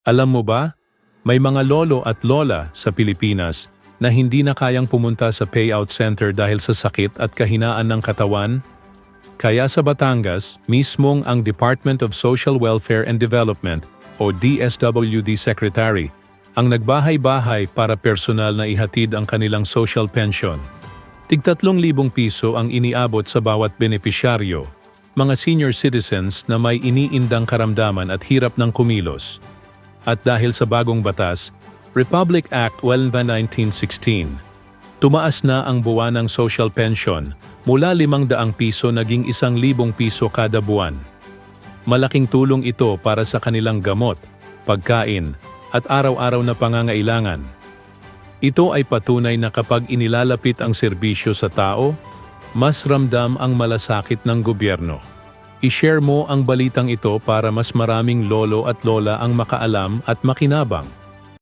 Alam mo ba, may mga lolo at lola sa Pilipinas na hindi na kayang pumunta sa payout center dahil sa sakit at kahinaan ng katawan? Kaya sa Batangas, mismong ang Department of Social Welfare and Development o DSWD Secretary ang nagbahay-bahay para personal na ihatid ang kanilang social pension. Tig 3,000 piso ang iniabot sa bawat benepisyaryo, mga senior citizens na may iniindang karamdaman at hirap ng kumilos. At dahil sa bagong batas, Republic Act 11 1916, tumaas na ang buwanang social pension mula 500 piso naging 1,000 piso kada buwan. Malaking tulong ito para sa kanilang gamot, pagkain, at araw-araw na pangangailangan. Ito ay patunay na kapag inilalapit ang serbisyo sa tao, mas ramdam ang malasakit ng gobyerno. I-share mo ang balitang ito para mas maraming lolo at lola ang makaalam at makinabang.